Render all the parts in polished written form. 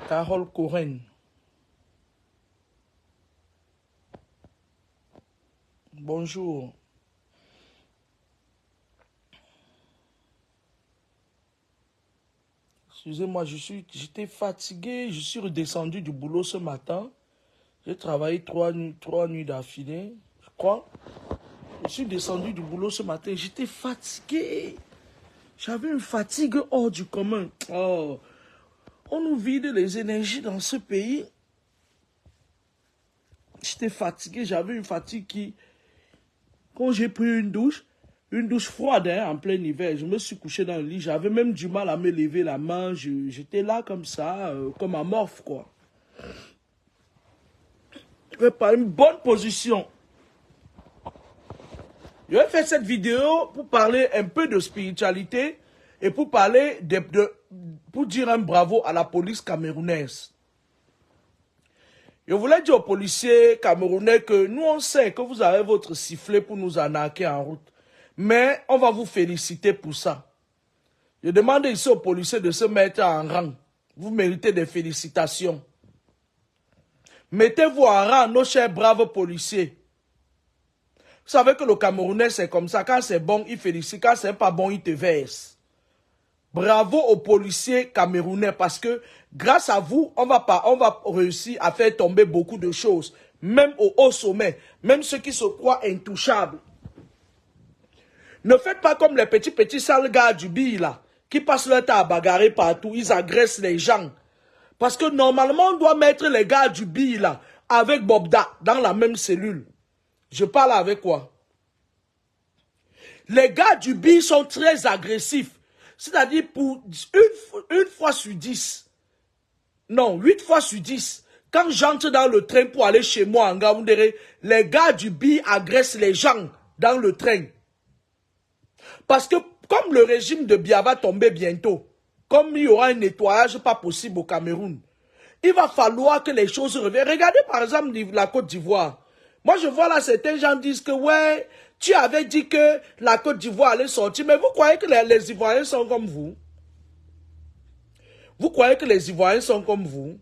Carole Coren. Bonjour. Excusez-moi, j'étais fatigué. Je suis redescendu du boulot ce matin. J'ai travaillé trois nuits d'affilée, je crois. Je suis descendu du boulot ce matin. J'étais fatigué. J'avais une fatigue hors du commun. Oh, on nous vide les énergies dans ce pays. J'étais fatigué. J'avais une fatigue qui... Quand j'ai pris une douche froide hein, en plein hiver, je me suis couché dans le lit. J'avais même du mal à me lever la main. J'étais là comme ça, comme amorphe, quoi. Je n'avais pas une bonne position. Je vais faire cette vidéo pour parler un peu de spiritualité et pour parler pour dire un bravo à la police camerounaise. Je voulais dire aux policiers camerounais que nous on sait que vous avez votre sifflet pour nous arnaquer en route. Mais on va vous féliciter pour ça. Je demande ici aux policiers de se mettre en rang. Vous méritez des félicitations. Mettez-vous en rang, nos chers braves policiers. Vous savez que le Camerounais, c'est comme ça. Quand c'est bon, il félicite. Quand c'est pas bon, il te verse. Bravo aux policiers camerounais parce que grâce à vous, on va réussir à faire tomber beaucoup de choses. Même au haut sommet. Même ceux qui se croient intouchables. Ne faites pas comme les petits sales gars du BI là. Qui passent leur temps à bagarrer partout. Ils agressent les gens. Parce que normalement, on doit mettre les gars du BI là avec Bobda dans la même cellule. Je parle avec quoi? Les gars du BI sont très agressifs. C'est-à-dire pour une fois sur 10. Non, 8 fois sur 10. Quand j'entre dans le train pour aller chez moi en Gaoundéré, les gars du BI agressent les gens dans le train. Parce que comme le régime de Biya va tomber bientôt, comme il y aura un nettoyage pas possible au Cameroun, il va falloir que les choses reviennent. Regardez par exemple la Côte d'Ivoire. Moi, je vois là, certains gens disent que, ouais, tu avais dit que la Côte d'Ivoire allait sortir, mais vous croyez que les Ivoiriens sont comme vous? Vous croyez que les Ivoiriens sont comme vous?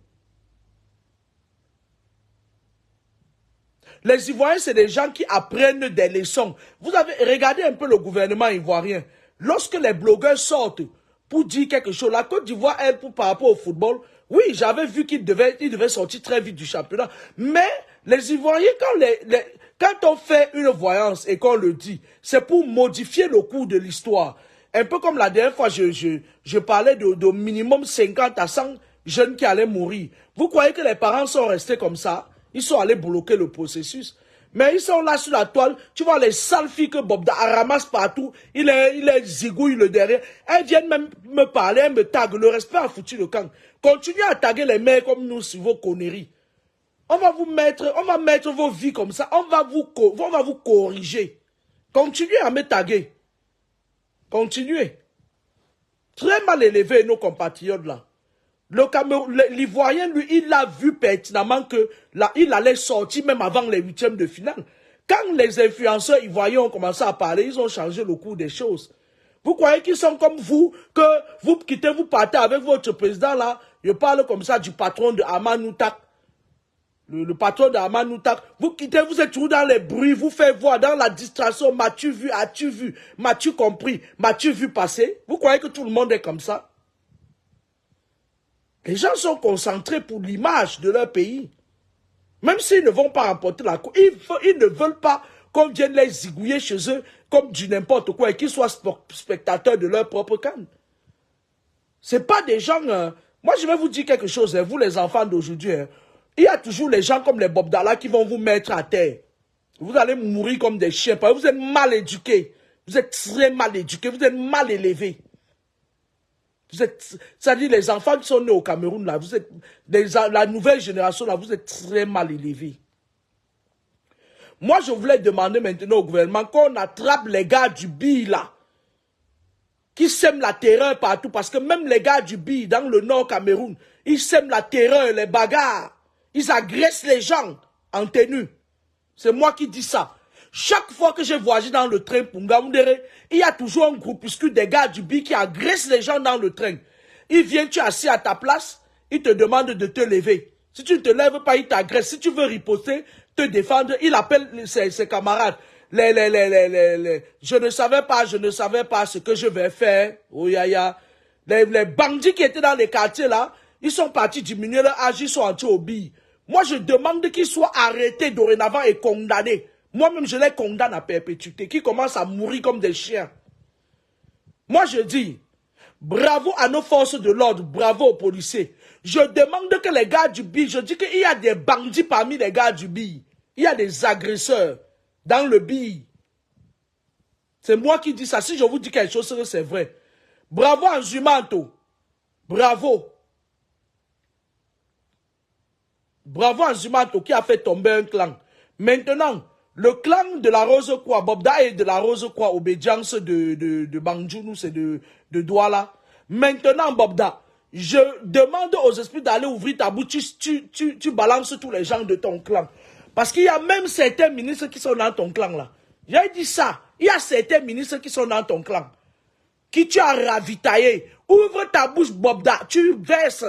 Les Ivoiriens, c'est des gens qui apprennent des leçons. Vous avez regardé un peu le gouvernement ivoirien. Lorsque les blogueurs sortent pour dire quelque chose, la Côte d'Ivoire, elle, par rapport au football, oui, j'avais vu qu'il devait sortir très vite du championnat. Mais les Ivoiriens, quand on fait une voyance et qu'on le dit, c'est pour modifier le cours de l'histoire. Un peu comme la dernière fois, je parlais de minimum 50 à 100 jeunes qui allaient mourir. Vous croyez que les parents sont restés comme ça? Ils sont allés bloquer le processus. Mais ils sont là sur la toile. Tu vois les sales filles que Bobda ramasse partout. Il est zigouille le derrière. Elles viennent même me parler, elles me taguent. Le respect a foutu le camp. Continuez à taguer les mères comme nous sur vos conneries. On va mettre vos vies comme ça. On va vous corriger. Continuez à me taguer. Continuez. Très mal élevé nos compatriotes là. L'Ivoirien, lui, il a vu pertinemment que là, il allait sortir même avant les 8e de finale. Quand les influenceurs ivoiriens ont commencé à parler, ils ont changé le cours des choses. Vous croyez qu'ils sont comme vous, que vous quittez, vous partez avec votre président là. Je parle comme ça du patron de Amanoutak. Le patron de Amanoutak. Vous quittez, vous êtes toujours dans les bruits, vous faites voir dans la distraction. M'as-tu vu, as-tu vu, m'as-tu compris, m'as-tu vu passer? Vous croyez que tout le monde est comme ça? Les gens sont concentrés pour l'image de leur pays. Même s'ils ne vont pas remporter la coupe, ils ne veulent pas qu'on vienne les zigouiller chez eux comme du n'importe quoi et qu'ils soient spectateurs de leur propre canne. Ce n'est pas des gens... moi, je vais vous dire quelque chose, hein, vous les enfants d'aujourd'hui. Hein, il y a toujours les gens comme les Bobdala qui vont vous mettre à terre. Vous allez mourir comme des chiens. Parce que vous êtes mal éduqués. Vous êtes très mal éduqués. Vous êtes mal élevés. C'est-à-dire les enfants qui sont nés au Cameroun, là, vous êtes la nouvelle génération, là, vous êtes très mal élevés. Moi, je voulais demander maintenant au gouvernement qu'on attrape les gars du BI, là, qui sèment la terreur partout, parce que même les gars du BI, dans le nord Cameroun, ils sèment la terreur, les bagarres, ils agressent les gens en tenue. C'est moi qui dis ça. Chaque fois que j'ai voyagé dans le train pour Ngaoundéré, il y a toujours un groupuscule des gars du BI qui agressent les gens dans le train. Ils viennent, tu es assis à ta place, il te demande de te lever. Si tu ne te lèves pas, il t'agresse. Si tu veux riposter, te défendre, il appelle ses camarades. Je ne savais pas ce que je vais faire. Oh, les bandits qui étaient dans les quartiers là, ils sont partis diminuer leur âge, ils sont entrés au billes. Moi, je demande qu'ils soient arrêtés dorénavant et condamnés. Moi-même, je les condamne à perpétuité, qui commencent à mourir comme des chiens. Moi, je dis, bravo à nos forces de l'ordre, bravo aux policiers. Je demande que les gars du billes, je dis qu'il y a des bandits parmi les gars du billes. Il y a des agresseurs dans le billes. C'est moi qui dis ça. Si je vous dis quelque chose, c'est vrai. Bravo à Nzumanto. Bravo. Bravo à Nzumanto qui a fait tomber un clan. Maintenant, le clan de la Rose-Croix, Bobda et de la Rose-Croix, obédience de Bangjou, c'est de Douala. Maintenant, Bobda, je demande aux esprits d'aller ouvrir ta bouche, tu balances tous les gens de ton clan. Parce qu'il y a même certains ministres qui sont dans ton clan là. J'ai dit ça. Il y a certains ministres qui sont dans ton clan. Qui tu as ravitaillé. Ouvre ta bouche, Bobda. Tu verses.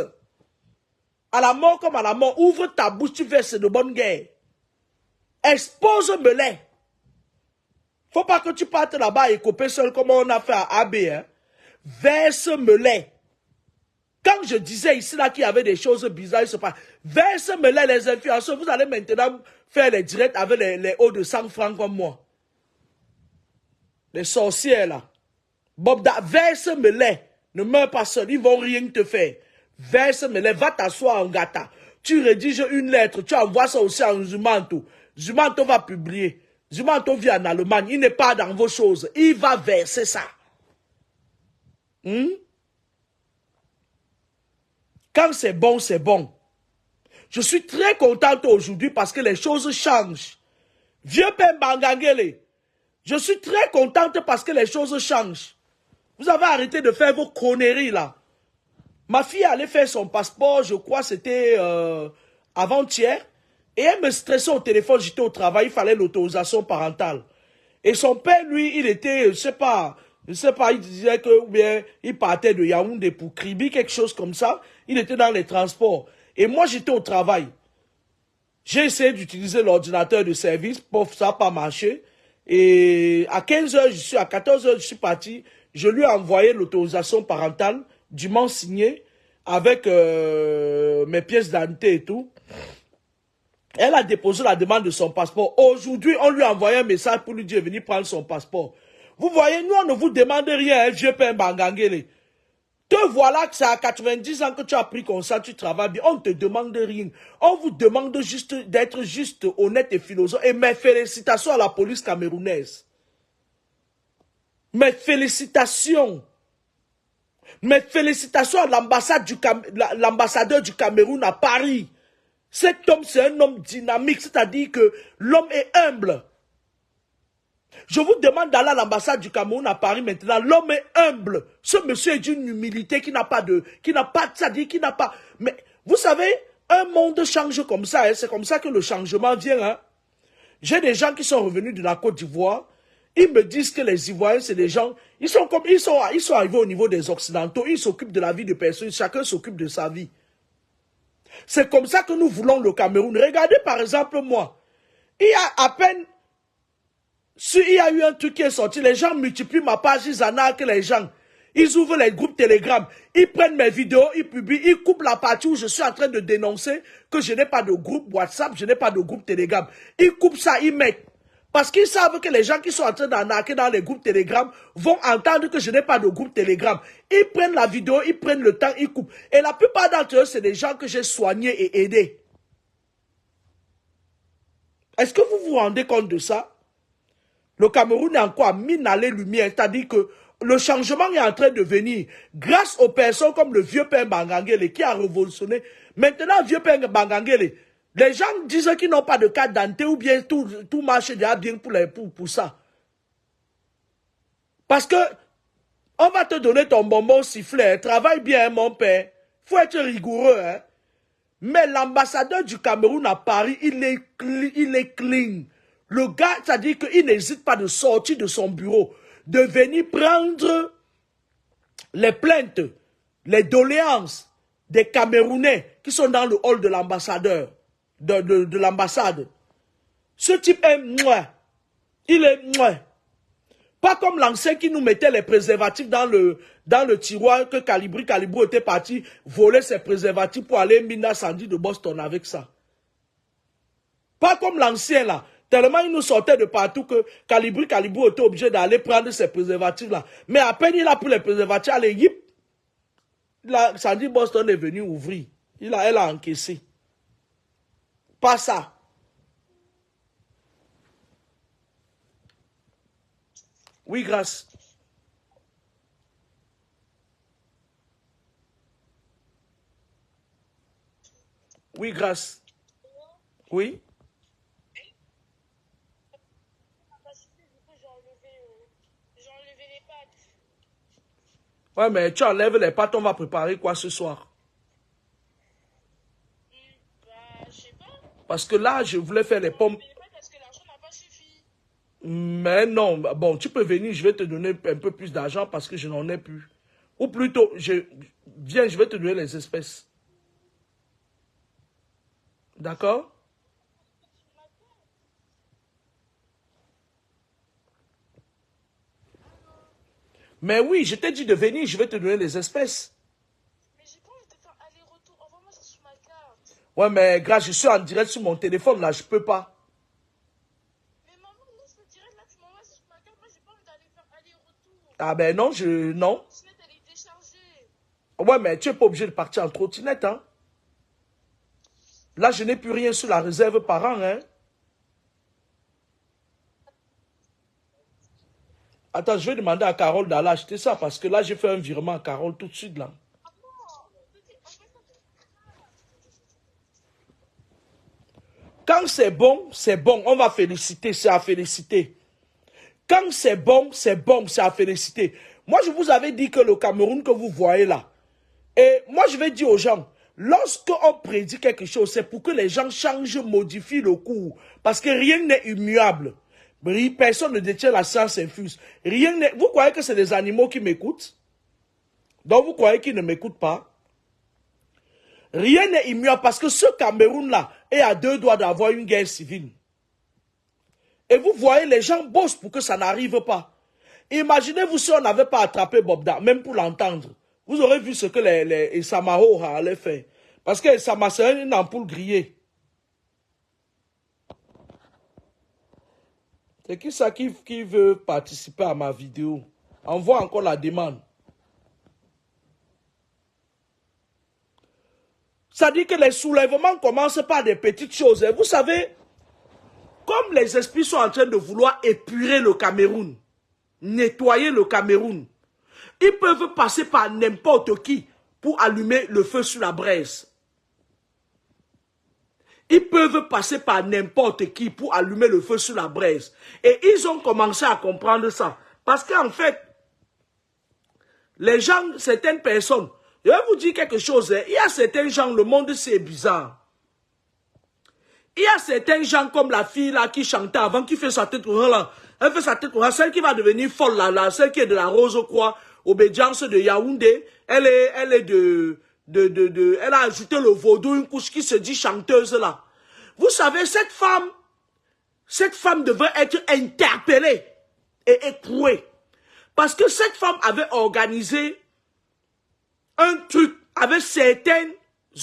À la mort comme à la mort. Ouvre ta bouche, tu verses de bonne guerre. Expose-me-les. Faut pas que tu partes là-bas et couper seul comme on a fait à AB. Hein. Verse-me-les. Quand je disais ici là qu'il y avait des choses bizarres, il se passe. Verse-me-les les influenceurs. Vous allez maintenant faire les directs avec les hauts de 100 francs comme moi. Les sorcières là. Bobda, verse-me-les. Ne meurs pas seul, ils vont rien te faire. Verse-me-les, va t'asseoir en gata. Tu rédiges une lettre, tu envoies ça aussi à Nzumanto. Nzumanto va publier. Nzumanto vit en Allemagne, il n'est pas dans vos choses. Il va verser ça. Quand c'est bon, c'est bon. Je suis très contente aujourd'hui parce que les choses changent. Vieux Père Bangangele, je suis très contente parce que les choses changent. Vous avez arrêté de faire vos conneries là. Ma fille allait faire son passeport, je crois c'était avant-hier. Et elle me stressait au téléphone, j'étais au travail, il fallait l'autorisation parentale. Et son père, lui, il était, je sais pas, il disait que, ou bien, il partait de Yaoundé pour Kribi, quelque chose comme ça. Il était dans les transports. Et moi, j'étais au travail. J'ai essayé d'utiliser l'ordinateur de service, pour ça n'a pas marché. Et à 15h, à 14h, je suis parti. Je lui ai envoyé l'autorisation parentale, dûment signée, avec mes pièces d'identité et tout. Elle a déposé la demande de son passeport. Aujourd'hui, on lui a envoyé un message pour lui dire venir prendre son passeport. Vous voyez, nous, on ne vous demande rien, vieux père Bangangele. Te voilà que c'est à 90 ans que tu as pris comme ça, tu travailles bien. On ne te demande rien. On vous demande juste d'être juste, honnête et philosophe. Et mes félicitations à la police camerounaise. Mes félicitations. Mes félicitations à l'ambassadeur du Cameroun à Paris. Cet homme, c'est un homme dynamique, c'est-à-dire que l'homme est humble. Je vous demande d'aller à l'ambassade du Cameroun à Paris maintenant. L'homme est humble. Ce monsieur est d'une humilité qui n'a pas, c'est-à-dire qui n'a pas. Mais vous savez, un monde change comme ça. Hein, c'est comme ça que le changement vient. Hein. J'ai des gens qui sont revenus de la Côte d'Ivoire. Ils me disent que les Ivoiriens, c'est des gens, ils sont arrivés au niveau des Occidentaux. Ils s'occupent de la vie de personnes. Chacun s'occupe de sa vie. C'est comme ça que nous voulons le Cameroun. Regardez par exemple moi. Il y a à peine, il y a eu un truc qui est sorti, les gens multiplient ma page, ils en arquent les gens. Ils ouvrent les groupes Telegram, ils prennent mes vidéos, ils publient, ils coupent la partie où je suis en train de dénoncer que je n'ai pas de groupe WhatsApp, je n'ai pas de groupe Telegram. Ils coupent ça, ils mettent. Parce qu'ils savent que les gens qui sont en train d'arnaquer dans les groupes Telegram vont entendre que je n'ai pas de groupe Telegram. Ils prennent la vidéo, ils prennent le temps, ils coupent. Et la plupart d'entre eux, c'est des gens que j'ai soignés et aidés. Est-ce que vous vous rendez compte de ça? Le Cameroun est encore à mine à les lumières, c'est-à-dire que le changement est en train de venir grâce aux personnes comme le vieux père Bangangele qui a révolutionné. Maintenant, vieux père Bangangele, les gens disent qu'ils n'ont pas de carte d'identité ou bien tout marche déjà bien pour ça. Parce que on va te donner ton bonbon sifflet. Travaille bien, mon père. Il faut être rigoureux. Hein? Mais l'ambassadeur du Cameroun à Paris, il est clean. Le gars, c'est-à-dire qu'il n'hésite pas de sortir de son bureau, de venir prendre les plaintes, les doléances des Camerounais qui sont dans le hall de l'ambassadeur, de l'ambassade. Ce type est mouais. Il est mouais. Pas comme l'ancien qui nous mettait les préservatifs dans le tiroir que Calibri était parti voler ses préservatifs pour aller miner Sandy de Boston avec ça. Pas comme l'ancien là. Tellement il nous sortait de partout que Calibri était obligé d'aller prendre ses préservatifs là. Mais à peine il a pris les préservatifs, allez, yip. Sandy Boston est venu ouvrir. Elle a encaissé. Pas ça. Oui, grâce. Oui, grâce. Oui. Ouais, mais tu enlèves les pâtes, on va préparer quoi ce soir? Bah, je sais pas. Parce que là, je voulais faire les pommes. Parce que l'argent n'a pas suffi. Mais non, bon, tu peux venir, je vais te donner un peu plus d'argent parce que je n'en ai plus. Ou plutôt, viens, je vais te donner les espèces. D'accord? Mais oui, je t'ai dit de venir, je vais te donner les espèces. Mais j'ai pas envie de faire aller-retour. Envoie-moi ça sur ma carte. Ouais, mais grâce, je suis en direct sur mon téléphone, là, je peux pas. Mais maman, non, je me dirais là, tu m'envoies ça sur ma carte. Moi, j'ai pas envie d'aller faire aller-retour. Ah ben non, non. La trottinette, elle est déchargée. Ouais, mais tu n'es pas obligé de partir en trottinette, hein. Là, je n'ai plus rien sur la réserve par an, hein. Attends, je vais demander à Carole d'aller acheter ça parce que là, j'ai fait un virement à Carole tout de suite, là. Quand c'est bon, on va féliciter, c'est à féliciter. Quand c'est bon, c'est à féliciter. Moi, je vous avais dit que le Cameroun que vous voyez là, et moi, je vais dire aux gens, lorsqu'on prédit quelque chose, c'est pour que les gens changent, modifient le cours. Parce que rien n'est immuable. Personne ne détient la science infuse. Rien n'est... Vous croyez que c'est des animaux qui m'écoutent? Donc, vous croyez qu'ils ne m'écoutent pas? Rien n'est immuable parce que ce Cameroun-là est à 2 doigts d'avoir une guerre civile. Et vous voyez, les gens bossent pour que ça n'arrive pas. Imaginez-vous si on n'avait pas attrapé Bobda, même pour l'entendre. Vous aurez vu ce que les Samaro allaient faire. Parce que Sama, c'est une ampoule grillée. C'est qui ça qui veut participer à ma vidéo? Envoie encore la demande. Ça dit que les soulèvements commencent par des petites choses. Et vous savez, comme les esprits sont en train de vouloir épurer le Cameroun, nettoyer le Cameroun, ils peuvent passer par n'importe qui pour allumer le feu sur la braise. Ils peuvent passer par n'importe qui pour allumer le feu sur la braise. Et ils ont commencé à comprendre ça. Parce qu'en fait, les gens, certaines personnes, je vais vous dire quelque chose, il y a certains gens, le monde c'est bizarre. Il y a certains gens comme la fille là qui chantait avant, qui fait sa tête courante là. Elle fait sa tête courante, celle qui va devenir folle là, celle qui est de la Rose-Croix, obédience de Yaoundé. Elle est elle a ajouté le vaudou, une couche qui se dit chanteuse là. Vous savez, cette femme devrait être interpellée et écrouée. Parce que cette femme avait organisé un truc avec certains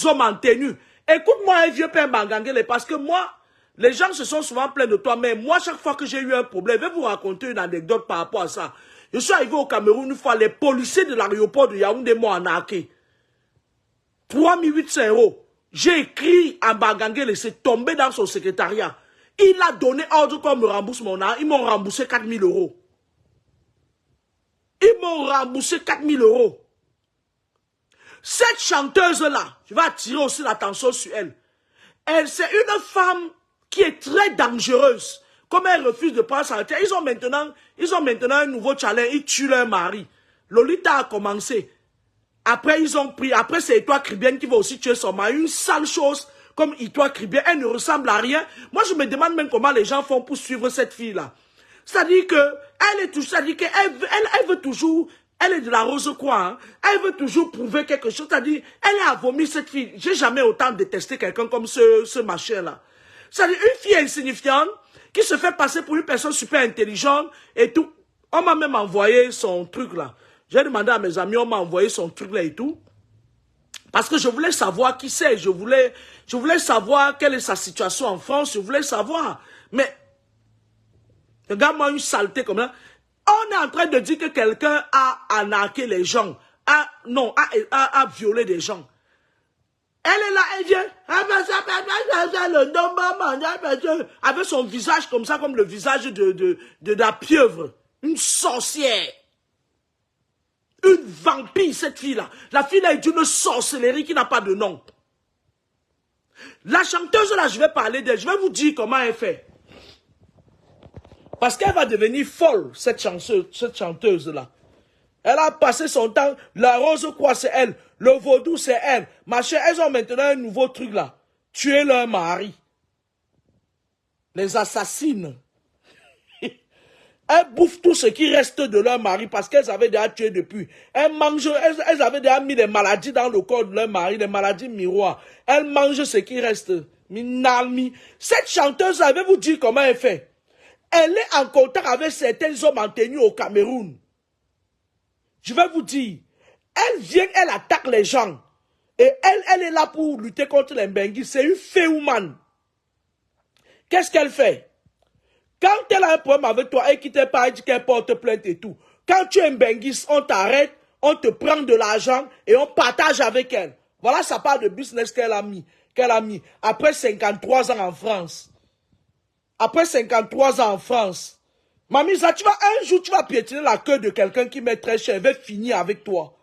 hommes en tenue. Écoute-moi, un vieux père Mangangele, parce que moi, les gens se sont souvent plaints de toi, mais moi, chaque fois que j'ai eu un problème, je vais vous raconter une anecdote par rapport à ça. Je suis arrivé au Cameroun une fois, les policiers de l'aéroport de Yaoundé m'ont arnaqué. 3800 €. J'ai écrit à Mangangele, c'est tombé dans son secrétariat. Il a donné ordre qu'on me rembourse mon argent. Ils m'ont remboursé 4000 €. Ils m'ont remboursé 4000 €. Cette chanteuse-là, je vais attirer aussi l'attention sur elle. Elle, c'est une femme qui est très dangereuse. Comme elle refuse de prendre sa retraite, ils ont maintenant un nouveau challenge, ils tuent leur mari. Lolita a commencé. Après, ils ont pris, après c'est Itoile Kribien qui va aussi tuer son mari. Une sale chose comme Itoile Kribien, elle ne ressemble à rien. Moi, je me demande même comment les gens font pour suivre cette fille-là. C'est-à-dire que, elle est toujours, c'est-à-dire qu'elle veut toujours Elle est de la Rose-Croix. Hein. Elle veut toujours prouver quelque chose. C'est-à-dire, elle a vomi cette fille. J'ai jamais autant détesté quelqu'un comme ce machin-là. C'est-à-dire, une fille insignifiante qui se fait passer pour une personne super intelligente et tout. On m'a même envoyé son truc là. J'ai demandé à mes amis, on m'a envoyé son truc là et tout. Parce que je voulais savoir qui c'est. Je voulais savoir quelle est sa situation en France. Je voulais savoir. Mais, regarde-moi une saleté comme ça. On est en train de dire que quelqu'un a arnaqué les gens. A violé des gens. Elle est là, elle vient. Avec son visage comme ça, comme le visage de la pieuvre. Une sorcière. Une vampire, cette fille-là. La fille-là est d'une sorcellerie qui n'a pas de nom. La chanteuse, là, je vais parler d'elle. Je vais vous dire comment elle fait. Parce qu'elle va devenir folle, cette chanteuse-là. Elle a passé son temps. La Rose-Croix, c'est elle. Le vaudou, c'est elle. Machin, elles ont maintenant un nouveau truc, là. Tuer leur mari. Les assassines. Elles bouffent tout ce qui reste de leur mari parce qu'elles avaient déjà tué depuis. Elles mangent, elles avaient déjà mis des maladies dans le corps de leur mari, des maladies miroirs. Elles mangent ce qui reste. Cette chanteuse, avez-vous dit comment elle fait? Elle est en contact avec certains hommes en tenue au Cameroun. Je vais vous dire, elle vient, elle attaque les gens. Et elle est là pour lutter contre les Mbenguis. C'est une féoumane. Qu'est-ce qu'elle fait? Quand elle a un problème avec toi et qui te parle, dit qu'elle porte plainte et tout. Quand tu es Mbenguis, on t'arrête, on te prend de l'argent et on partage avec elle. Voilà sa part de business qu'elle a mis. Après 53 ans en France. Après 53 ans en France. Mamisa, un jour, tu vas piétiner la queue de quelqu'un qui met très cher, elle va finir avec toi.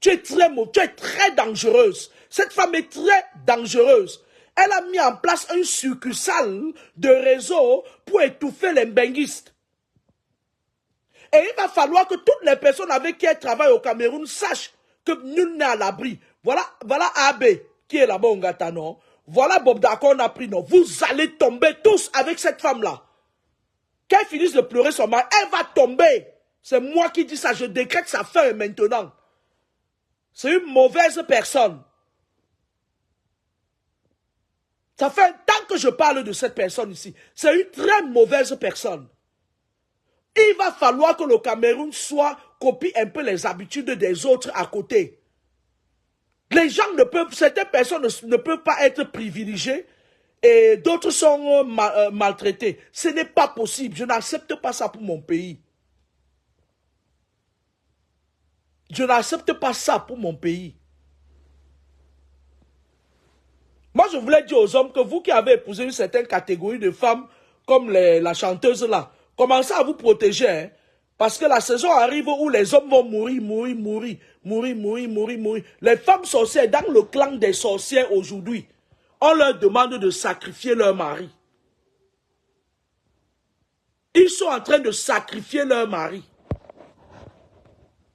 Tu es très dangereuse. Cette femme est très dangereuse. Elle a mis en place un succursale de réseau pour étouffer les mbenguistes. Et il va falloir que toutes les personnes avec qui elle travaille au Cameroun sachent que nul n'est à l'abri. Voilà AB qui est là-bas au Ngata, non? Voilà Bob Dako, on a pris, non? Vous allez tomber tous avec cette femme-là. Qu'elle finisse de pleurer son mari, elle va tomber. C'est moi qui dis ça, je décrète sa fin maintenant. C'est une mauvaise personne. Ça fait un temps que je parle de cette personne ici. C'est une très mauvaise personne. Il va falloir que le Cameroun copie un peu les habitudes des autres à côté. Les gens certaines personnes ne peuvent pas être privilégiées et d'autres sont maltraités. Ce n'est pas possible. Je n'accepte pas ça pour mon pays. Je n'accepte pas ça pour mon pays. Moi, je voulais dire aux hommes que vous qui avez épousé une certaine catégorie de femmes, comme la chanteuse là, commencez à vous protéger. Hein, parce que la saison arrive où les hommes vont mourir. Les femmes sorcières, dans le clan des sorcières aujourd'hui, on leur demande de sacrifier leur mari. Ils sont en train de sacrifier leur mari.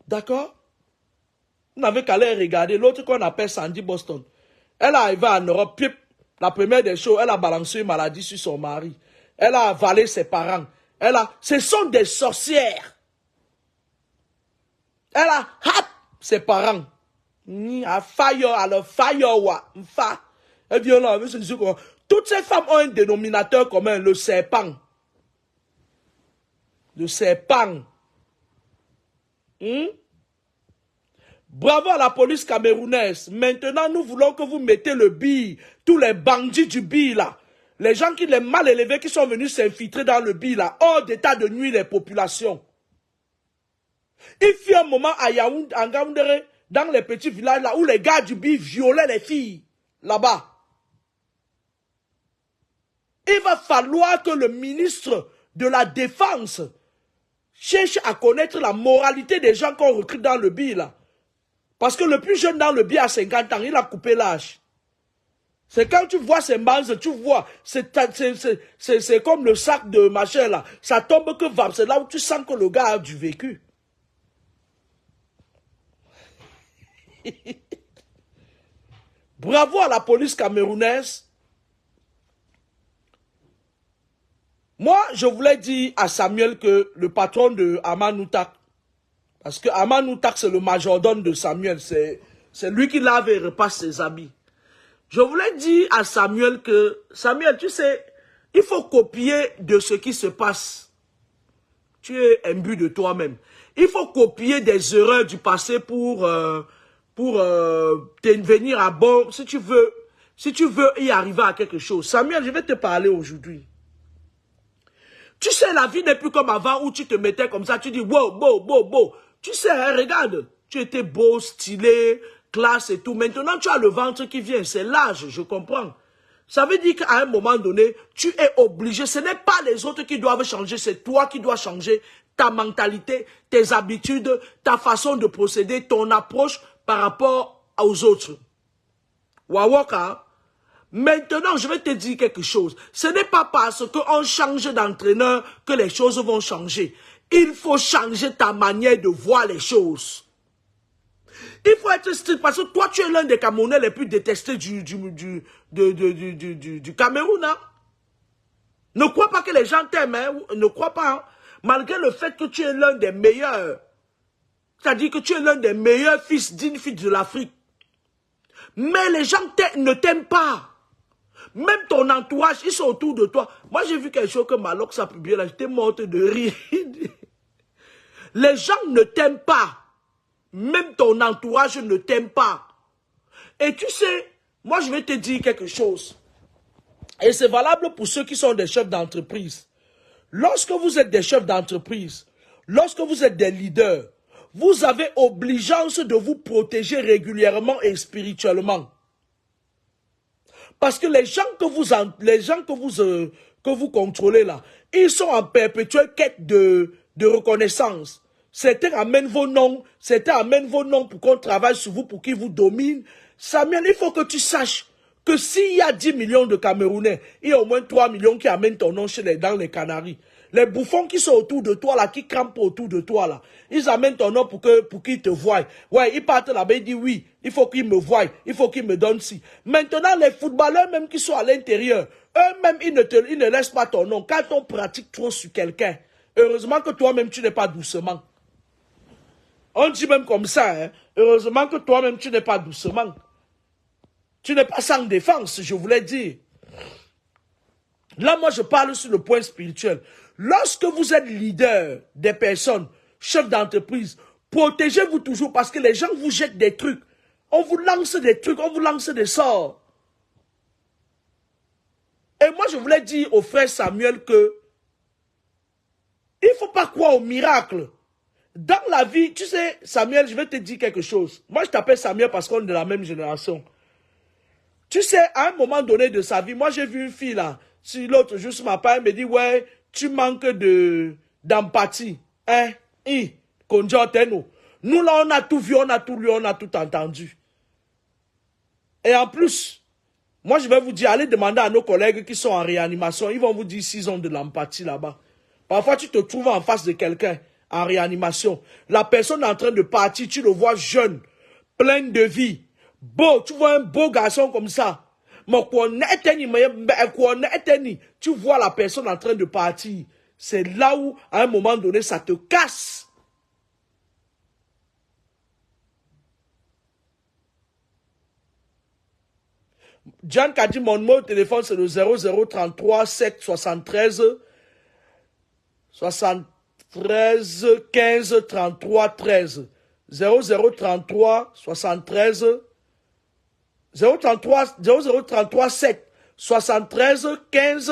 D'accord? Vous n'avez qu'à aller regarder l'autre qu'on appelle Sandy Boston. Elle est arrivée en Europe, puis la première des choses, elle a balancé une maladie sur son mari. Elle a avalé ses parents. Ce sont des sorcières. Elle a ses parents. Toutes ces femmes ont un dénominateur commun, le serpent. Le serpent. Bravo à la police camerounaise. Maintenant, nous voulons que vous mettez le bille. Tous les bandits du bille là. Les gens qui les mal élevés qui sont venus s'infiltrer dans le bille là. Hors d'état de nuire les populations. Il fut un moment à Yaoundé, en Gaoundéré, dans les petits villages là où les gars du bille violaient les filles. Là-bas. Il va falloir que le ministre de la Défense cherche à connaître la moralité des gens qu'on recrute dans le bille là. Parce que le plus jeune dans le bille à 50 ans, il a coupé l'âge. C'est quand tu vois ces manches, tu vois, c'est comme le sac de machin là. Ça tombe que va, c'est là où tu sens que le gars a du vécu. Bravo à la police camerounaise. Moi, je voulais dire à Samuel que le patron de Amanoutak, Parce que Amanou taxe le majordome de Samuel. C'est lui qui lave et repasse ses habits. Je voulais dire à Samuel que, Samuel, tu sais, il faut copier de ce qui se passe. Tu es imbu de toi-même. Il faut copier des erreurs du passé pour devenir à bon, si tu veux y arriver à quelque chose. Samuel, je vais te parler aujourd'hui. Tu sais, la vie n'est plus comme avant où tu te mettais comme ça, tu dis, wow, wow, wow, wow. Tu sais, hein, regarde, tu étais beau, stylé, classe et tout. Maintenant, tu as le ventre qui vient, c'est l'âge, je comprends. Ça veut dire qu'à un moment donné, tu es obligé, ce n'est pas les autres qui doivent changer, c'est toi qui dois changer ta mentalité, tes habitudes, ta façon de procéder, ton approche par rapport aux autres. Wawaka, maintenant, je vais te dire quelque chose. Ce n'est pas parce qu'on change d'entraîneur que les choses vont changer. Il faut changer ta manière de voir les choses. Il faut être strict parce que toi, tu es l'un des Camerounais les plus détestés du Cameroun. Hein? Ne crois pas que les gens t'aiment. Hein? Ne crois pas. Hein? Malgré le fait que tu es l'un des meilleurs. C'est-à-dire que tu es l'un des meilleurs fils d'une fille de l'Afrique. Mais les gens ne t'aiment pas. Même ton entourage, ils sont autour de toi. Moi, j'ai vu quelque chose que Malox a publié là. J'étais morte de rire. Les gens ne t'aiment pas. Même ton entourage ne t'aime pas. Et tu sais, moi, je vais te dire quelque chose. Et c'est valable pour ceux qui sont des chefs d'entreprise. Lorsque vous êtes des chefs d'entreprise, lorsque vous êtes des leaders, vous avez obligeance de vous protéger régulièrement et spirituellement. Parce que les gens que vous contrôlez là, ils sont en perpétuelle quête de reconnaissance. Certains amènent vos noms pour qu'on travaille sur vous, pour qu'ils vous dominent. Samuel, il faut que tu saches que s'il y a 10 millions de Camerounais, il y a au moins 3 millions qui amènent ton nom dans les Canaries. Les bouffons qui sont autour de toi, là, qui campent autour de toi, là, ils amènent ton nom pour qu'ils te voient. Ouais, ils partent là-bas, ils disent oui, il faut qu'ils me voient, il faut qu'ils me donnent ci. Maintenant, les footballeurs même qui sont à l'intérieur, eux-mêmes, ils ne laissent pas ton nom. Quand on pratique trop sur quelqu'un, heureusement que toi-même, tu n'es pas doucement. On dit même comme ça, hein, heureusement que toi-même, tu n'es pas doucement. Tu n'es pas sans défense, je voulais dire. Là, moi, je parle sur le point spirituel. Lorsque vous êtes leader des personnes, chef d'entreprise, protégez-vous toujours parce que les gens vous jettent des trucs. On vous lance des trucs, on vous lance des sorts. Et moi, je voulais dire au frère Samuel que il ne faut pas croire au miracle. Dans la vie, tu sais, Samuel, je vais te dire quelque chose. Moi, je t'appelle Samuel parce qu'on est de la même génération. Tu sais, à un moment donné de sa vie, moi, j'ai vu une fille là. Si l'autre juste m'appelle, elle me dit, ouais, tu manques d'empathie. Hein? Nous, là, on a tout vu, on a tout lu, on a tout entendu. Et en plus, moi, je vais vous dire, allez demander à nos collègues qui sont en réanimation, ils vont vous dire s'ils ont de l'empathie là-bas. Parfois, tu te trouves en face de quelqu'un en réanimation. La personne est en train de partir, tu le vois jeune, plein de vie, beau, tu vois un beau garçon comme ça. Tu vois la personne en train de partir. C'est là où, à un moment donné, ça te casse. John a dit, mon numéro de téléphone, c'est le 0033 7 73 15 33 13. 0033 73 0033 7 73 15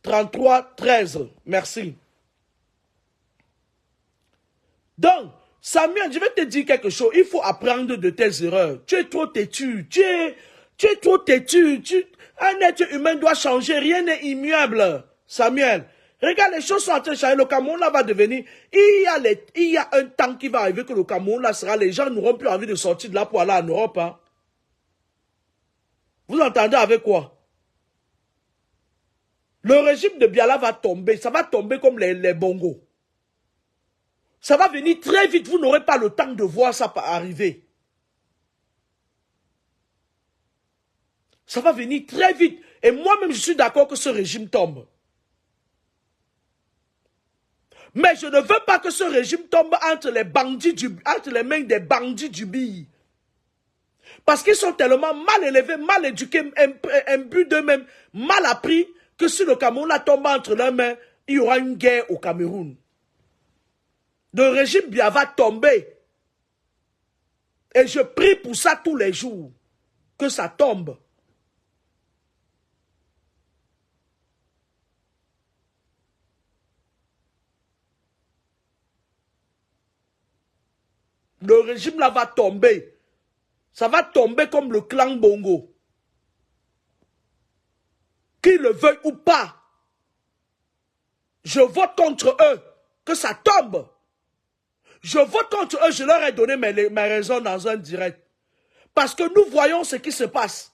33 13. Merci. Donc, Samuel, je vais te dire quelque chose. Il faut apprendre de tes erreurs. Tu es trop têtu. Tu es trop têtu. Un être humain doit changer. Rien n'est immuable. Samuel, regarde, les choses sont en train de changer. Le Cameroun là va devenir... Il y a un temps qui va arriver que le Cameroun là sera... Les gens n'auront plus envie de sortir de là pour aller en Europe. Hein. Vous entendez avec quoi? Le régime de Biala va tomber. Ça va tomber comme les bongos. Ça va venir très vite. Vous n'aurez pas le temps de voir ça arriver. Ça va venir très vite. Et moi-même, je suis d'accord que ce régime tombe. Mais je ne veux pas que ce régime tombe entre les mains des bandits du billet. Parce qu'ils sont tellement mal élevés, mal éduqués, imbus d'eux-mêmes, mal appris, que si le Cameroun la tombe entre leurs mains, il y aura une guerre au Cameroun. Le régime Biya va tomber. Et je prie pour ça tous les jours. Que ça tombe. Le régime là va tomber. Ça va tomber comme le clan Bongo. Qu'ils le veuillent ou pas. Je vote contre eux. Que ça tombe. Je vote contre eux. Je leur ai donné mes raisons dans un direct. Parce que nous voyons ce qui se passe.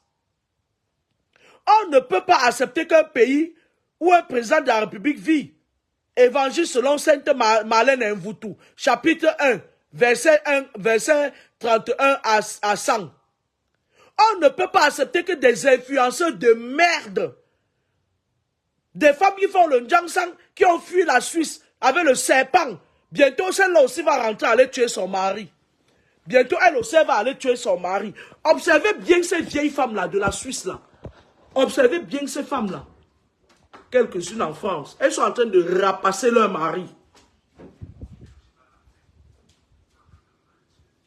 On ne peut pas accepter qu'un pays où un président de la République vit. Évangile selon Sainte Marlène Mvoutou. Chapitre 1. Verset 31 à 100. On ne peut pas accepter que des influenceurs de merde, des femmes qui font le Njangsang, qui ont fui la Suisse avec le serpent, bientôt celle-là aussi va rentrer aller tuer son mari. Bientôt elle aussi va aller tuer son mari. Observez bien ces vieilles femmes-là de la Suisse là. Observez bien ces femmes-là. Quelques-unes en France. Elles sont en train de rapasser leur mari.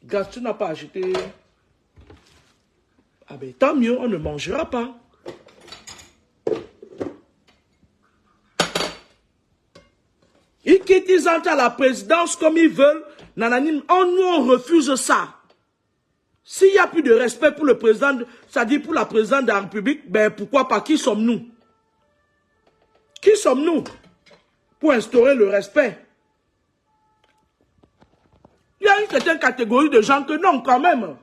Gars, tu n'as pas acheté. Ah ben tant mieux, on ne mangera pas. Ils entrent à la présidence comme ils veulent. Nanani, on refuse ça. S'il n'y a plus de respect pour le président, c'est-à-dire pour la présidente de la République, ben pourquoi pas? Qui sommes-nous? Qui sommes-nous pour instaurer le respect? Il y a une certaine catégorie de gens que non, quand même.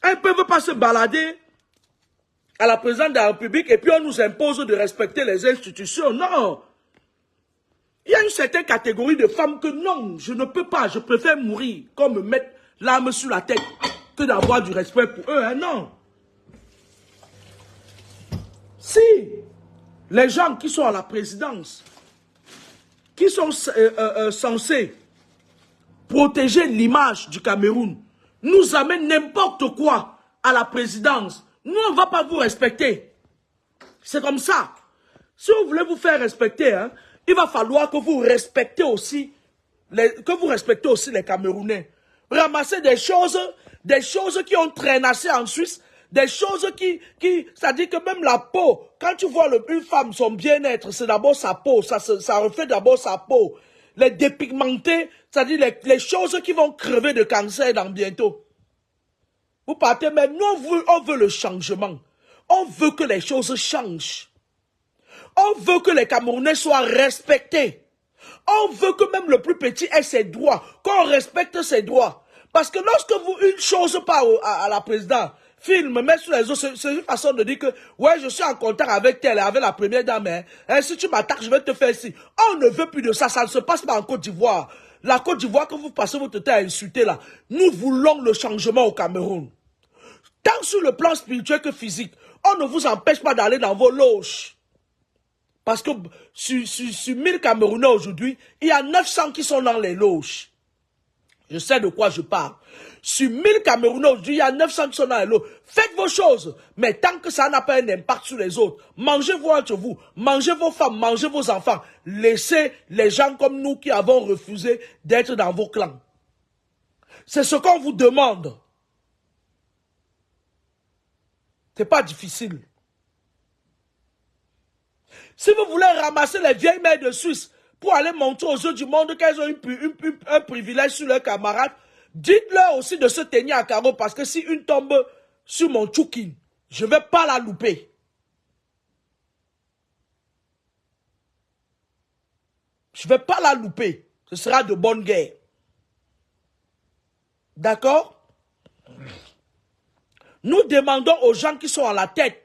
Elles ne peuvent pas se balader à la présidente de la République et puis on nous impose de respecter les institutions. Non. Il y a une certaine catégorie de femmes que non, je ne peux pas, je préfère mourir comme me mettre l'arme sur la tête que d'avoir du respect pour eux. Hein, non. Si les gens qui sont à la présidence, qui sont censés protéger l'image du Cameroun, nous amènent n'importe quoi à la présidence, nous on ne va pas vous respecter. C'est comme ça. Si vous voulez vous faire respecter, hein, il va falloir que vous respectez aussi les Camerounais. Ramassez des choses qui ont traînassé en Suisse, des choses c'est-à-dire que même la peau, quand tu vois une femme, son bien-être, c'est d'abord sa peau, ça reflète d'abord sa peau. Les dépigmentés, c'est-à-dire les choses qui vont crever de cancer dans bientôt. Vous partez, mais nous, on veut le changement. On veut que les choses changent. On veut que les Camerounais soient respectés. On veut que même le plus petit ait ses droits, qu'on respecte ses droits. Parce que lorsque une chose part à la présidente, filme, met sur les autres, c'est une façon de dire que, ouais, je suis en contact avec elle, avec la première dame, hein, si tu m'attaques, je vais te faire ci. On ne veut plus de ça, ça ne se passe pas en Côte d'Ivoire. La Côte d'Ivoire, que vous passez votre temps à insulter là, nous voulons le changement au Cameroun. Tant sur le plan spirituel que physique, on ne vous empêche pas d'aller dans vos loges. Parce que sur 1000 Camerounais aujourd'hui, il y a 900 qui sont dans les loges. Je sais de quoi je parle. Sur 1000 Camerounais aujourd'hui, il y a 900 qui sont dans les loges. Faites vos choses, mais tant que ça n'a pas un impact sur les autres, mangez-vous entre vous, mangez vos femmes, mangez vos enfants. Laissez les gens comme nous qui avons refusé d'être dans vos clans. C'est ce qu'on vous demande. C'est pas difficile. Si vous voulez ramasser les vieilles mères de Suisse pour aller montrer aux yeux du monde qu'elles ont un privilège sur leurs camarades, dites-leur aussi de se tenir à carreau parce que si une tombe sur mon tchoukin, je ne vais pas la louper. Je ne vais pas la louper. Ce sera de bonne guerre. D'accord? Nous demandons aux gens qui sont à la tête,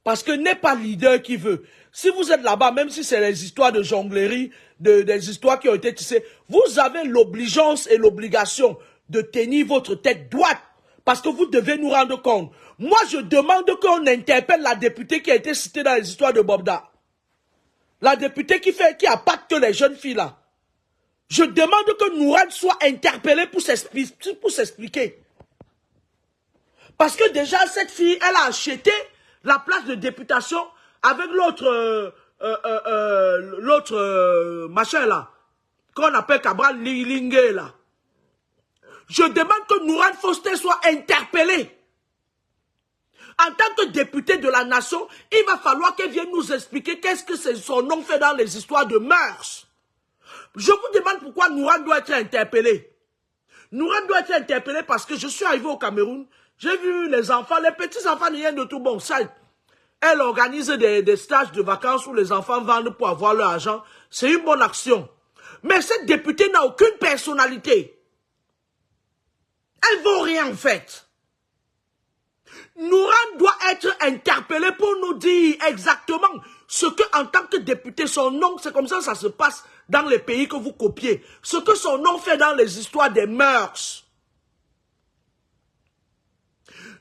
parce que n'est pas le leader qui veut. Si vous êtes là-bas, même si c'est les histoires de jonglerie, des histoires qui ont été tissées, vous avez l'obligeance et l'obligation de tenir votre tête droite, parce que vous devez nous rendre compte. Moi, je demande qu'on interpelle la députée qui a été citée dans les histoires de Bobda. La députée qui appâte les jeunes filles là. Je demande que Nourad soit interpellé pour s'expliquer. Parce que déjà, cette fille, elle a acheté la place de députation avec l'autre machin là, qu'on appelle Cabral Lingé là. Je demande que Nourad Foster soit interpellé. En tant que député de la nation, il va falloir qu'elle vienne nous expliquer qu'est-ce que son nom fait dans les histoires de mœurs. Je vous demande pourquoi Nourad doit être interpellé. Nourad doit être interpellé parce que je suis arrivé au Cameroun, j'ai vu les enfants, les petits-enfants n'y rien de tout bon. Ça, elle organise des stages de vacances où les enfants vendent pour avoir leur argent. C'est une bonne action. Mais cette députée n'a aucune personnalité. Elle ne vaut rien en fait. Nourad doit être interpellé pour nous dire exactement ce que, en tant que député, son nom, c'est comme ça que ça se passe dans les pays que vous copiez. Ce que son nom fait dans les histoires des mœurs.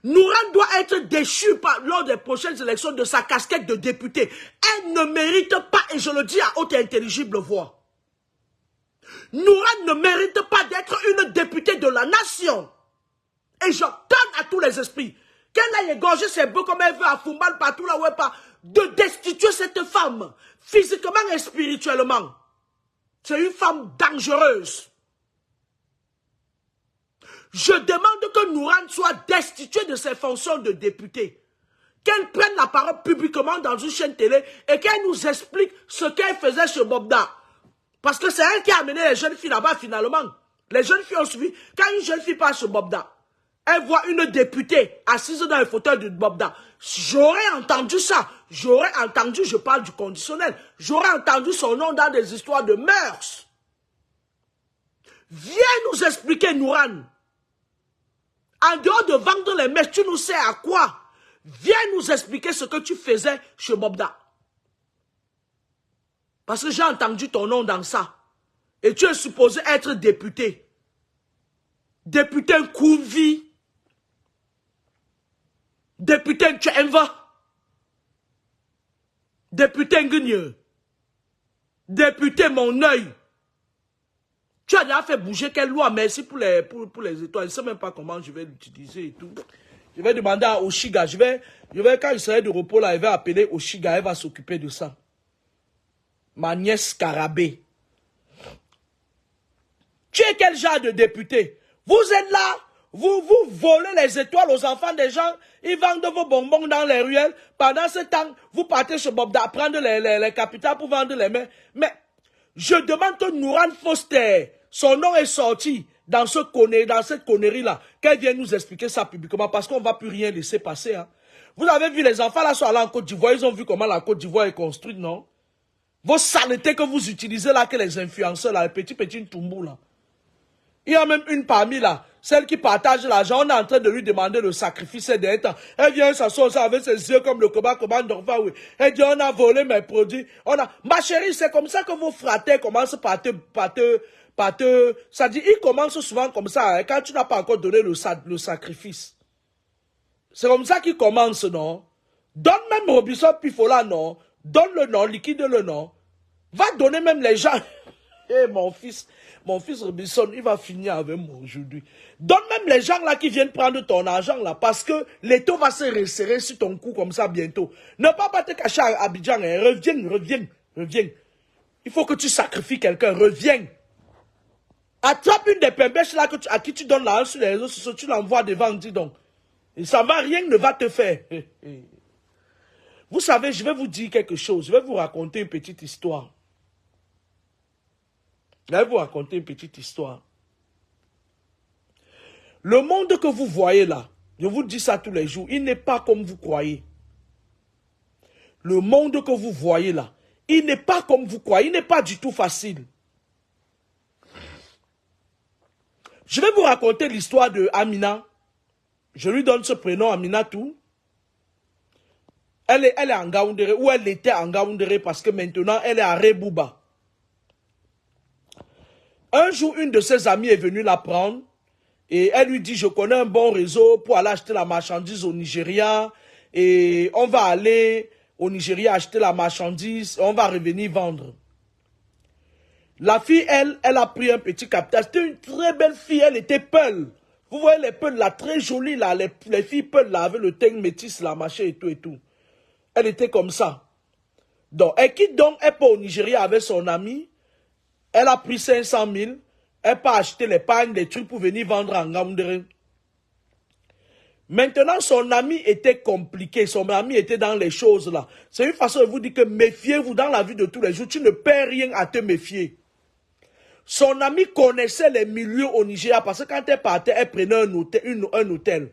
Nourad doit être déchu lors des prochaines élections de sa casquette de député. Elle ne mérite pas, et je le dis à haute et intelligible voix, Nourad ne mérite pas d'être une députée de la nation. Et j'ordonne à tous les esprits qu'elle aille égorger ses bœufs comme elle veut à Fumbal, partout là où elle part, de destituer cette femme, physiquement et spirituellement. C'est une femme dangereuse. Je demande que Nourad soit destitué de ses fonctions de député. Qu'elle prenne la parole publiquement dans une chaîne télé et qu'elle nous explique ce qu'elle faisait chez Bobda. Parce que c'est elle qui a amené les jeunes filles là-bas finalement. Les jeunes filles ont suivi. Quand une jeune fille passe chez Bobda, elle voit une députée assise dans le fauteuil de Bobda. J'aurais entendu ça. J'aurais entendu, je parle du conditionnel, j'aurais entendu son nom dans des histoires de mœurs. Viens nous expliquer, Nourad. En dehors de vendre les mèches, tu nous sais à quoi? Viens nous expliquer ce que tu faisais chez Bobda. Parce que j'ai entendu ton nom dans ça. Et tu es supposé être député. Député Kouvi. Député Tchemva. Député Ngugne. Député Mon Oeil. Tu as déjà fait bouger quelle loi? Merci pour les étoiles. Je ne sais même pas comment je vais l'utiliser et tout. Je vais demander à Oshiga. Quand il serait de repos là, je vais appeler Oshiga. Elle va s'occuper de ça. Ma nièce Karabé. Tu es quel genre de député? Vous êtes là, vous volez les étoiles aux enfants des gens, ils vendent vos bonbons dans les ruelles. Pendant ce temps, vous partez chez Bobda prendre les capitales pour vendre les mains. Mais je demande que Nourad Foster, son nom est sorti dans cette connerie-là, qu'elle vienne nous expliquer ça publiquement parce qu'on ne va plus rien laisser passer. Hein. Vous avez vu les enfants là sont allés en Côte d'Ivoire, ils ont vu comment la Côte d'Ivoire est construite, non? Vos saletés que vous utilisez là, que les influenceurs là, les petits tombous là. Il y a même une parmi là, celle qui partage l'argent, on est en train de lui demander le sacrifice d'un temps. Elle vient s'asseoir avec ses yeux comme le combat d'enfant, oui. Elle dit, on a volé mes produits. Ma chérie, c'est comme ça que vos fratés commencent par te, ça dit, ils commencent souvent comme ça, hein, quand tu n'as pas encore donné le sacrifice. C'est comme ça qu'ils commencent, non? Donne même Robinson Pifola, non? Donne le nom, liquide le nom. Va donner même les gens. Eh, mon fils Robinson, il va finir avec moi aujourd'hui. Donne même les gens là qui viennent prendre ton argent là, parce que l'étau va se resserrer sur ton cou comme ça bientôt. Ne pas te cacher à Abidjan, hein. Reviens. Il faut que tu sacrifies quelqu'un, reviens. Attrape une des pembèches là à qui tu donnes l'argent sur les réseaux sociaux, tu l'envoies devant, dis donc. Et ça va, rien ne va te faire. Vous savez, je vais vous dire quelque chose, je vais vous raconter une petite histoire. Je vais vous raconter une petite histoire. Le monde que vous voyez là, je vous dis ça tous les jours, il n'est pas comme vous croyez. Le monde que vous voyez là, il n'est pas comme vous croyez, il n'est pas du tout facile. Je vais vous raconter l'histoire de Amina. Je lui donne ce prénom, Aminatou. Elle est en Gaoundéré, ou elle était en Gaoundéré parce que maintenant elle est à Rebouba. Un jour, une de ses amies est venue la prendre et elle lui dit, je connais un bon réseau pour aller acheter la marchandise au Nigeria et on va aller au Nigeria acheter la marchandise et on va revenir vendre. La fille, elle a pris un petit capital. C'était une très belle fille, elle était peule. Vous voyez les peuls là, très jolies là, les filles peules là, avec le teint métis là, machin et tout et tout. Elle était comme ça. Donc, elle quitte donc, elle part au Nigeria avec son ami. Elle a pris 500 000. Elle part acheter les pagnes, les trucs pour venir vendre en Ngaoundéré. Maintenant, son ami était compliqué. Son ami était dans les choses là. C'est une façon de vous dire que méfiez-vous dans la vie de tous les jours. Tu ne perds rien à te méfier. Son ami connaissait les milieux au Nigeria parce que quand elle partait, elle prenait un hôtel.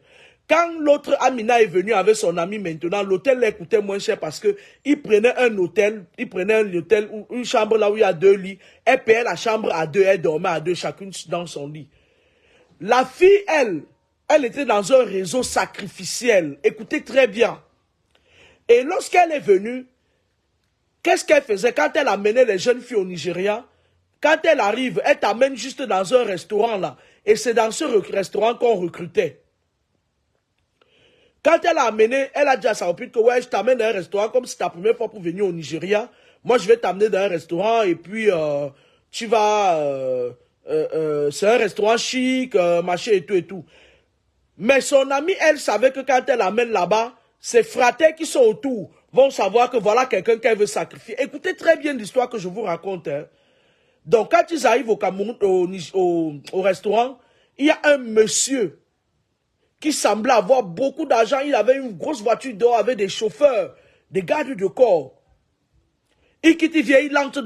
Quand l'autre Amina est venue avec son ami maintenant, l'hôtel lui coûtait moins cher parce que il prenait un hôtel, une chambre là où il y a 2 lits. Elle payait la chambre à 2, elle dormait à 2, chacune dans son lit. La fille, elle était dans un réseau sacrificiel. Écoutez très bien. Et lorsqu'elle est venue, qu'est-ce qu'elle faisait quand elle amenait les jeunes filles au Nigeria? Quand elle arrive, elle t'amène juste dans un restaurant là. Et c'est dans ce restaurant qu'on recrutait. Quand elle a amené, elle a dit à sa copine que ouais, je t'amène dans un restaurant comme c'est ta première fois pour venir au Nigeria. Moi, je vais t'amener dans un restaurant et puis tu vas... c'est un restaurant chic, machin et tout et tout. Mais son amie, elle savait que quand elle amène là-bas, ses fratres qui sont autour vont savoir que voilà quelqu'un qu'elle veut sacrifier. Écoutez très bien l'histoire que je vous raconte. Hein. Donc, quand ils arrivent au Cameroun, au restaurant, il y a un monsieur qui semblait avoir beaucoup d'argent. Il avait une grosse voiture dehors avec des chauffeurs, des gardes de corps. Il quitte, il vient, il entre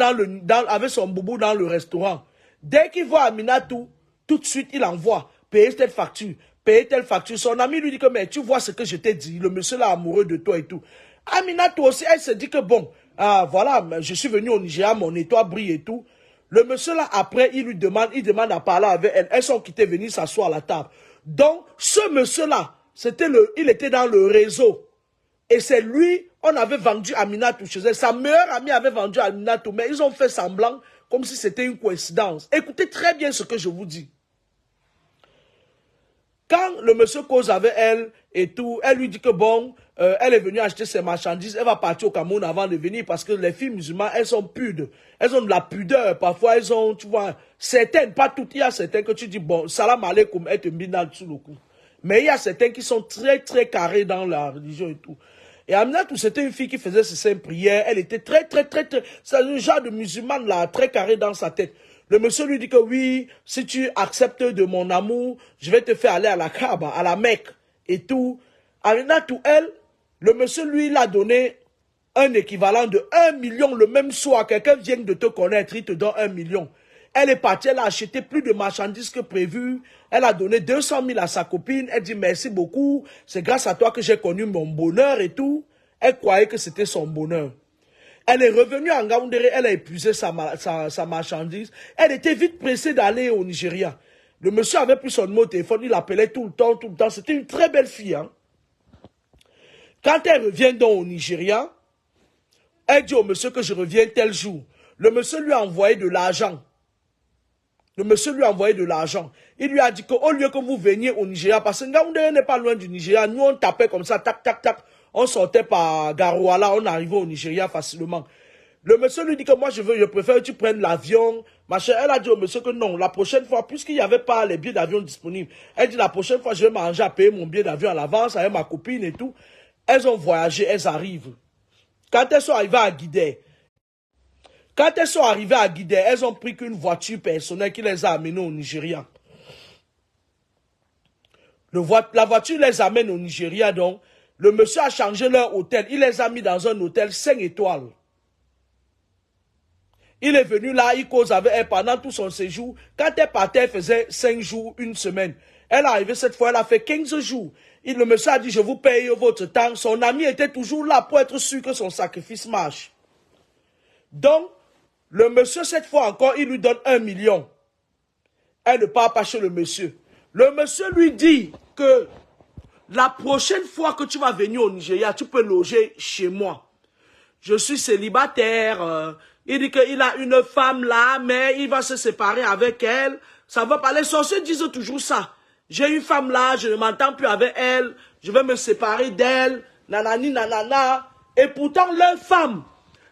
avec son boubou dans le restaurant. Dès qu'il voit Aminatou, tout de suite, il envoie payer telle facture, payer telle facture. Son ami lui dit que, mais tu vois ce que je t'ai dit, le monsieur là amoureux de toi et tout. Aminatou aussi, elle se dit que bon, voilà, je suis venu au Nigeria, mon étoile brille et tout. Le monsieur là, après, il demande à parler avec elle. Elles sont quittées venir s'asseoir à la table. Donc, ce monsieur-là, il était dans le réseau. Et c'est lui, on avait vendu Aminatou chez elle. Sa meilleure amie avait vendu Aminatou, mais ils ont fait semblant comme si c'était une coïncidence. Écoutez très bien ce que je vous dis. Quand le monsieur cause avec elle et tout, elle lui dit que bon, elle est venue acheter ses marchandises, elle va partir au Cameroun avant de venir parce que les filles musulmanes, elles sont pudes. Elles ont de la pudeur. Parfois, elles ont, tu vois, certaines, pas toutes, il y a certaines que tu dis, bon, salam alaikum, elle te mbina sous le cou. Mais il y a certaines qui sont très, très carrées dans la religion et tout. Et Aminatou, c'était une fille qui faisait ses saintes prières. Elle était très, c'est un genre de musulmane là, très carré dans sa tête. Le monsieur lui dit que oui, si tu acceptes de mon amour, je vais te faire aller à la Kaaba, à la Mecque et tout. Aminatou, elle, le monsieur lui, il a donné un équivalent de 1 million le même soir. Quelqu'un vient de te connaître, il te donne 1 million. Elle est partie, elle a acheté plus de marchandises que prévu. Elle a donné 200 000 à sa copine. Elle dit merci beaucoup. C'est grâce à toi que j'ai connu mon bonheur et tout. Elle croyait que c'était son bonheur. Elle est revenue en Ngaoundéré, elle a épuisé sa marchandise. Elle était vite pressée d'aller au Nigeria. Le monsieur avait pris son numéro au téléphone, il l'appelait tout le temps. C'était une très belle fille. Hein. Quand elle revient donc au Nigeria, elle dit au monsieur que je reviens tel jour. Le monsieur lui a envoyé de l'argent. Il lui a dit qu'au lieu que vous veniez au Nigeria, parce que Ngaoundéré n'est pas loin du Nigeria, nous on tapait comme ça, tac, tac, tac. On sortait par Garouala, on arrivait au Nigeria facilement. Le monsieur lui dit que moi je préfère que tu prennes l'avion. Machin. Elle a dit au monsieur que non, la prochaine fois, puisqu'il n'y avait pas les billets d'avion disponibles, elle dit la prochaine fois je vais m'arranger à payer mon billet d'avion à l'avance avec ma copine et tout. Elles ont voyagé, elles arrivent. Quand elles sont arrivées à Guidé, elles ont pris qu'une voiture personnelle qui les a amenées au Nigeria. La voiture les amène au Nigeria donc. Le monsieur a changé leur hôtel. Il les a mis dans un hôtel 5 étoiles. Il est venu là, il cause avec elle pendant tout son séjour. Quand elle partait, elle faisait 5 jours, 1 semaine. Elle est arrivée cette fois, elle a fait 15 jours. Le monsieur a dit, je vous paye votre temps. Son ami était toujours là pour être sûr que son sacrifice marche. Donc, le monsieur, cette fois encore, il lui donne 1 million. Elle ne part pas chez le monsieur. Le monsieur lui dit que la prochaine fois que tu vas venir au Nigeria, tu peux loger chez moi. Je suis célibataire. Il dit qu'il a une femme là, mais il va se séparer avec elle. Ça va pas. Les sorciers disent toujours ça. J'ai une femme là, je ne m'entends plus avec elle. Je vais me séparer d'elle. Nanani, nanana. Et pourtant, leur femme,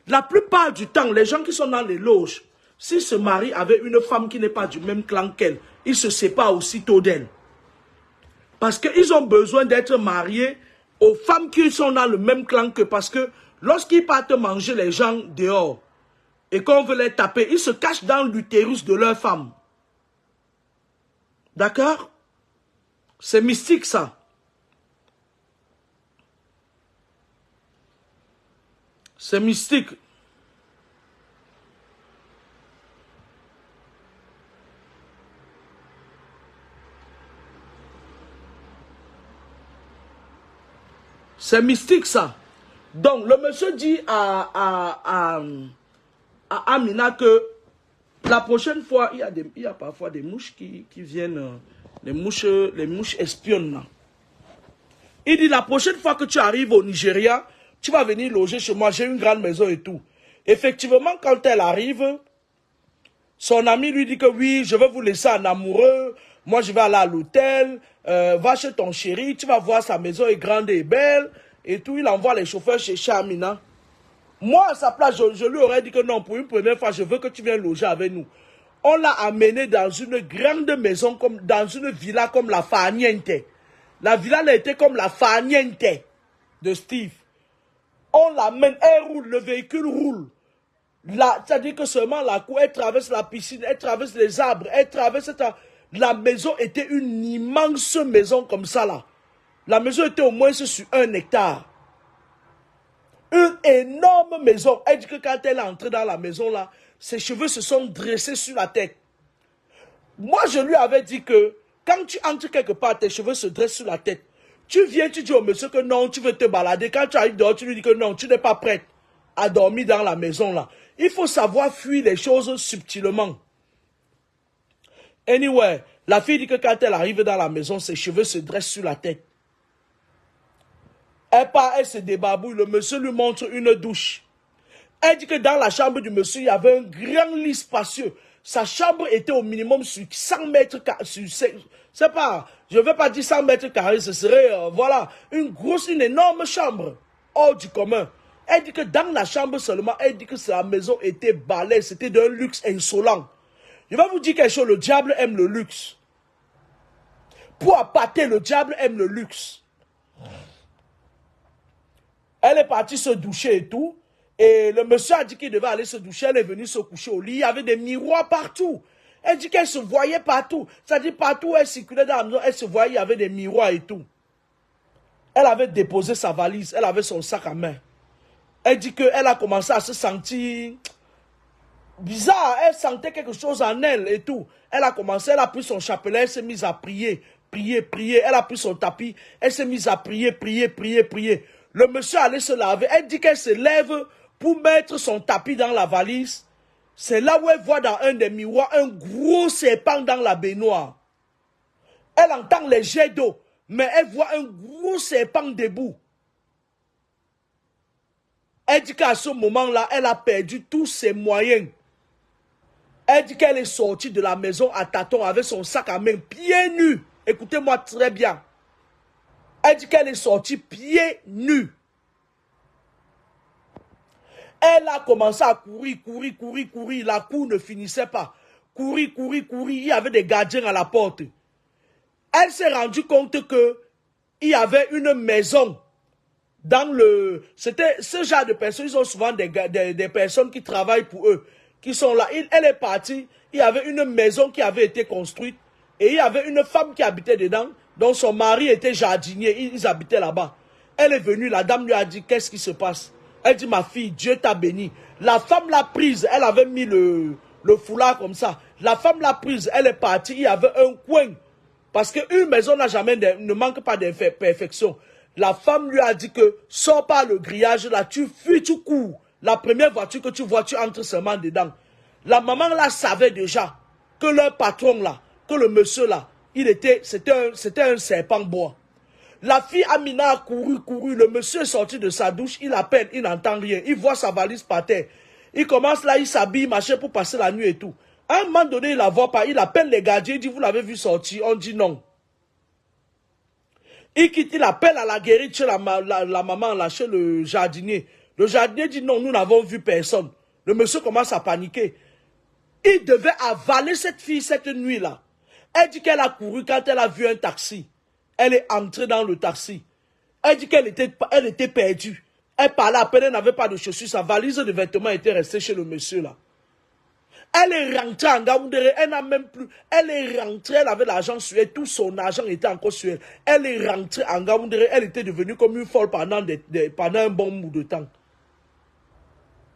la plupart du temps, les gens qui sont dans les loges, si ce mari avait une femme qui n'est pas du même clan qu'elle, il se sépare aussitôt d'elle. Parce qu'ils ont besoin d'être mariés aux femmes qui sont dans le même clan que, parce que lorsqu'ils partent manger les gens dehors et qu'on veut les taper, ils se cachent dans l'utérus de leur femme. D'accord? C'est mystique ça. C'est mystique. C'est mystique ça. Donc le monsieur dit à Amina que la prochaine fois, il y a parfois des mouches qui viennent, les mouches espionnes là. Il dit la prochaine fois que tu arrives au Nigeria, tu vas venir loger chez moi, j'ai une grande maison et tout. Effectivement, quand elle arrive, son ami lui dit que oui, je vais vous laisser en amoureux, moi je vais aller à l'hôtel, va chez ton chéri, tu vas voir sa maison est grande et belle, et tout, il envoie les chauffeurs chez Amina. Moi, à sa place, je lui aurais dit que non, pour une première fois, je veux que tu viennes loger avec nous. On l'a amené dans une grande maison, comme dans une villa comme la Farniente. La villa a été comme la Farniente de Steve. On l'amène, elle roule, le véhicule roule. C'est-à-dire que seulement la cour, elle traverse la piscine, elle traverse les arbres, elle traverse... La maison était une immense maison comme ça là. La maison était au moins sur 1 hectare. Une énorme maison. Elle dit que quand elle est entrée dans la maison là, ses cheveux se sont dressés sur la tête. Moi, je lui avais dit que quand tu entres quelque part, tes cheveux se dressent sur la tête. Tu viens, tu dis au monsieur que non, tu veux te balader. Quand tu arrives dehors, tu lui dis que non, tu n'es pas prête à dormir dans la maison là. Il faut savoir fuir les choses subtilement. Anyway, la fille dit que quand elle arrive dans la maison, ses cheveux se dressent sur la tête. Elle part, elle se débarbouille. Le monsieur lui montre une douche. Elle dit que dans la chambre du monsieur, il y avait un grand lit spacieux. Sa chambre était au minimum sur 100 mètres carrés. C'est pas, je ne vais pas dire 100 mètres carrés, ce serait, voilà, une énorme chambre. Hors du commun. Elle dit que dans la chambre seulement, elle dit que sa maison était balèze. C'était d'un luxe insolent. Je vais vous dire quelque chose, le diable aime le luxe. Pour appâter, le diable aime le luxe. Elle est partie se doucher et tout. Et le monsieur a dit qu'il devait aller se doucher. Elle est venue se coucher au lit. Il y avait des miroirs partout. Elle dit qu'elle se voyait partout. C'est-à-dire partout où elle circulait dans la maison, elle se voyait, il y avait des miroirs et tout. Elle avait déposé sa valise. Elle avait son sac à main. Elle dit qu'elle a commencé à se sentir bizarre. Elle sentait quelque chose en elle et tout. Elle a commencé, elle a pris son chapelet, elle s'est mise à prier. Prier. Elle a pris son tapis. Elle s'est mise à prier. Le monsieur allait se laver. Elle dit qu'elle se lève pour mettre son tapis dans la valise. C'est là où elle voit dans un des miroirs un gros serpent dans la baignoire. Elle entend les jets d'eau, mais elle voit un gros serpent debout. Elle dit qu'à ce moment-là, elle a perdu tous ses moyens. Elle dit qu'elle est sortie de la maison à tâtons avec son sac à main, pieds nus. Écoutez-moi très bien. Elle dit qu'elle est sortie pieds nus. Elle a commencé à courir. La cour ne finissait pas. Courir. Il y avait des gardiens à la porte. Elle s'est rendue compte que il y avait une maison dans le... C'était ce genre de personnes, ils ont souvent des personnes qui travaillent pour eux, qui sont là. Elle est partie, il y avait une maison qui avait été construite et il y avait une femme qui habitait dedans, dont son mari était jardinier, ils habitaient là-bas. Elle est venue, la dame lui a dit, qu'est-ce qui se passe? Elle dit, ma fille, Dieu t'a béni. La femme l'a prise, elle avait mis le foulard comme ça. La femme l'a prise, elle est partie, il y avait un coin. Parce qu'une maison ne manque pas d'imperfection. La femme lui a dit que, sors par le grillage là, tu fuis, tu cours. La première voiture que tu vois, tu entres seulement dedans. La maman là savait déjà que leur patron là, que le monsieur là, c'était un serpent bois. La fille Amina a couru. Le monsieur est sorti de sa douche, il appelle, il n'entend rien. Il voit sa valise par terre. Il commence là, il s'habille, machin pour passer la nuit et tout. À un moment donné, il la voit pas, il appelle les gardiens, il dit, vous l'avez vu sortir? On dit non. Il quitte, il appelle à la guérite chez la maman, là, chez le jardinier. Le jardinier dit non, nous n'avons vu personne. Le monsieur commence à paniquer. Il devait avaler cette fille cette nuit-là. Elle dit qu'elle a couru quand elle a vu un taxi. Elle est entrée dans le taxi. Elle dit qu'elle était perdue. Elle parlait à peine, elle n'avait pas de chaussures. Sa valise de vêtements était restée chez le monsieur là. Elle est rentrée en Gaoundéré, elle n'a même plus. Elle est rentrée, elle avait l'argent sur elle, tout son argent était encore sur elle. Elle est rentrée en Gaoundéré, elle était devenue comme une folle pendant un bon bout de temps.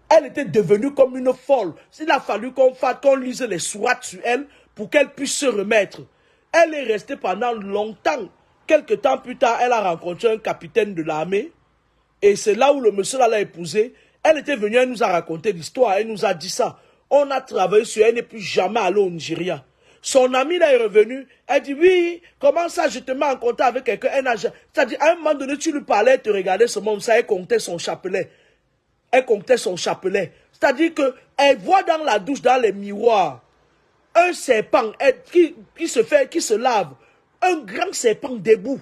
Elle était devenue comme une folle. Il a fallu qu'on lise les sourates sur elle pour qu'elle puisse se remettre. Elle est restée pendant longtemps. Quelque temps plus tard, elle a rencontré un capitaine de l'armée. Et c'est là où le monsieur l'a épousée. Elle était venue, elle nous a raconté l'histoire, elle nous a dit ça. On a travaillé sur elle, elle n'est plus jamais allée au Nigeria. Son amie là est revenue, elle dit oui, comment ça je te mets en contact avec quelqu'un. C'est-à-dire à un moment donné tu lui parlais, elle te regardait seulement ça, elle comptait son chapelet. Elle comptait son chapelet. C'est-à-dire qu'elle voit dans la douche, dans les miroirs, un serpent qui se lave, un grand serpent debout.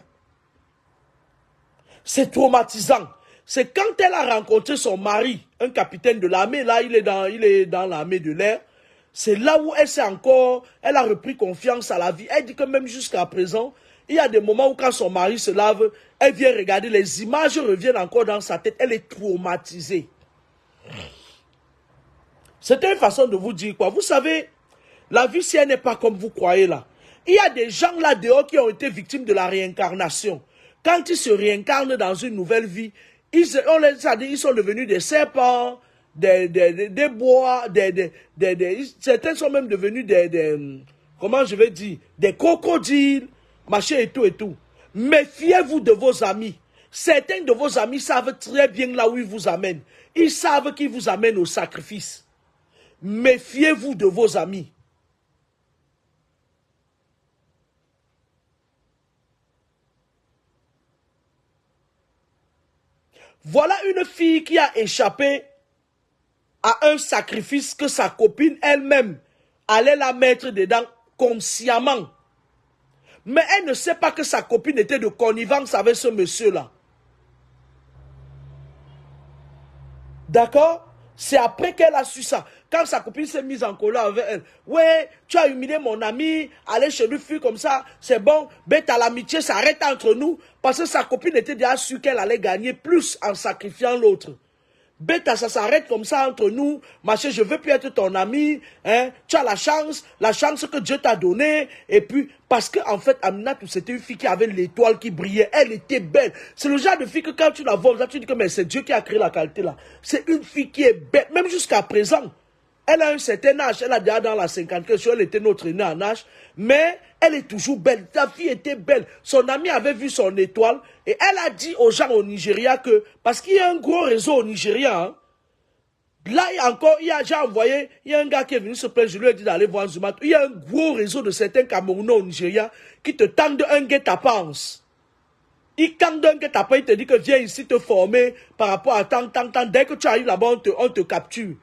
C'est traumatisant. C'est quand elle a rencontré son mari, un capitaine de l'armée, là il est dans l'armée de l'air, c'est là où elle a repris confiance à la vie. Elle dit que même jusqu'à présent, il y a des moments où quand son mari se lave, elle vient regarder, les images reviennent encore dans sa tête, elle est traumatisée. C'était une façon de vous dire quoi. Vous savez, la vie si elle n'est pas comme vous croyez là, il y a des gens là dehors qui ont été victimes de la réincarnation. Quand ils se réincarnent dans une nouvelle vie, ils sont devenus des serpents, des bois, certains sont même devenus comment je vais dire, des crocodiles, machin et tout et tout. Méfiez-vous de vos amis. Certains de vos amis savent très bien là où ils vous amènent. Ils savent qu'ils vous amènent au sacrifice. Méfiez-vous de vos amis. Voilà une fille qui a échappé à un sacrifice que sa copine elle-même allait la mettre dedans consciemment. Mais elle ne sait pas que sa copine était de connivence avec ce monsieur-là. D'accord? C'est après qu'elle a su ça. Quand sa copine s'est mise en colère avec elle. Ouais, tu as humilié mon ami, aller chez lui, fille comme ça, c'est bon, bête à l'amitié, ça arrête entre nous. Parce que sa copine était déjà sûre qu'elle allait gagner plus en sacrifiant l'autre. Bête, ça s'arrête comme ça entre nous. Machin, je veux plus être ton ami. Hein? Tu as la chance que Dieu t'a donnée. Et puis, parce qu'en fait, Aminatou, c'était une fille qui avait l'étoile qui brillait. Elle était belle. C'est le genre de fille que quand tu la vois, tu dis que mais c'est Dieu qui a créé la qualité là. C'est une fille qui est belle, même jusqu'à présent. Elle a un certain âge, elle a déjà dans la 50, elle était notre aînée en âge, mais elle est toujours belle. Ta fille était belle. Son ami avait vu son étoile et elle a dit aux gens au Nigeria que, parce qu'il y a un gros réseau au Nigeria, hein, là j'ai envoyé, il y a un gars qui est venu se plaindre, je lui ai dit d'aller voir Zuma. Il y a un gros réseau de certains Camerounais au Nigeria qui te tendent un guet-apens. Ils tendent un guet-apens, ils te disent que viens ici te former par rapport à tant. Dès que tu arrives là-bas, on te capture.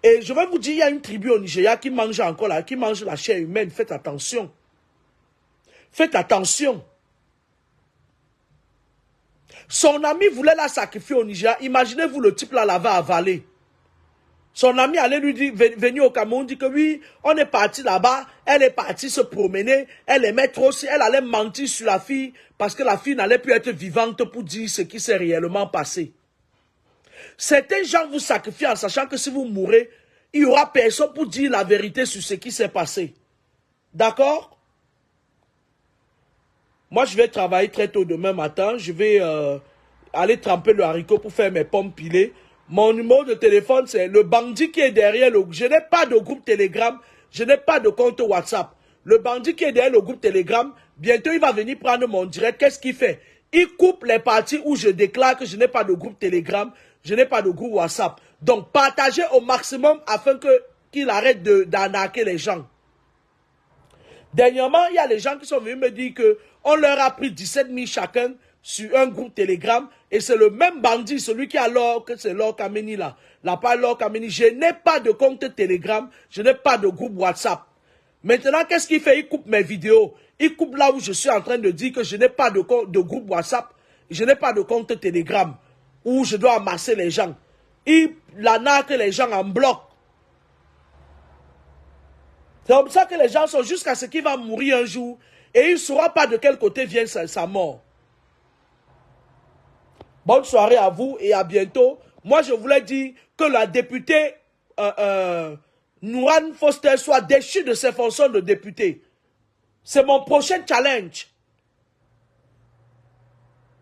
Et je vais vous dire, il y a une tribu au Nigeria qui mange encore là, qui mange la chair humaine. Faites attention. Faites attention. Son ami voulait la sacrifier au Nigeria. Imaginez-vous, le type là l'avait avalé. Son ami allait lui dire, venir au Cameroun, dit que oui, on est parti là-bas, elle est partie se promener, elle aimait trop, elle allait mentir sur la fille, parce que la fille n'allait plus être vivante pour dire ce qui s'est réellement passé. Certains gens vous sacrifient en sachant que si vous mourrez, il n'y aura personne pour dire la vérité sur ce qui s'est passé. D'accord? Moi, je vais travailler très tôt demain matin. Je vais aller tremper le haricot pour faire mes pommes pilées. Mon numéro de téléphone, c'est le bandit qui est derrière le... Je n'ai pas de groupe Telegram. Je n'ai pas de compte WhatsApp. Le bandit qui est derrière le groupe Telegram, bientôt, il va venir prendre mon direct. Qu'est-ce qu'il fait? Il coupe les parties où je déclare que je n'ai pas de groupe Telegram. Je n'ai pas de groupe WhatsApp. Donc, partagez au maximum afin qu'il arrête d'arnaquer les gens. Dernièrement, il y a les gens qui sont venus me dire qu'on leur a pris 17 000 chacun sur un groupe Telegram. Et c'est le même bandit, celui qui a l'or, que c'est l'or Kameni là. Là, pas l'or Kameni. Je n'ai pas de compte Telegram. Je n'ai pas de groupe WhatsApp. Maintenant, qu'est-ce qu'il fait? Il coupe mes vidéos. Il coupe là où je suis en train de dire que je n'ai pas de groupe WhatsApp. Je n'ai pas de compte Telegram. Où je dois amasser les gens. Il arnaque les gens en bloc. C'est comme ça que les gens sont jusqu'à ce qu'il va mourir un jour et il ne saura pas de quel côté vient sa mort. Bonne soirée à vous et à bientôt. Moi, je voulais dire que la députée Nourane Foster soit déchue de ses fonctions de députée. C'est mon prochain challenge.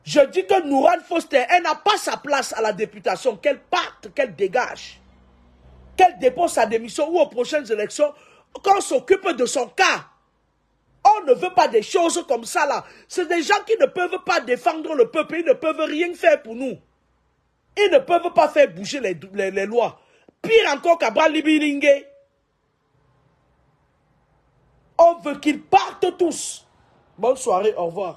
Je dis que Nourane Foster, elle n'a pas sa place à la députation. Qu'elle parte, qu'elle dégage. Qu'elle dépose sa démission ou aux prochaines élections, qu'on s'occupe de son cas. On ne veut pas des choses comme ça là. C'est des gens qui ne peuvent pas défendre le peuple. Ils ne peuvent rien faire pour nous. Ils ne peuvent pas faire bouger les lois. Pire encore qu'Abraham Libilingue. On veut qu'ils partent tous. Bonne soirée, au revoir.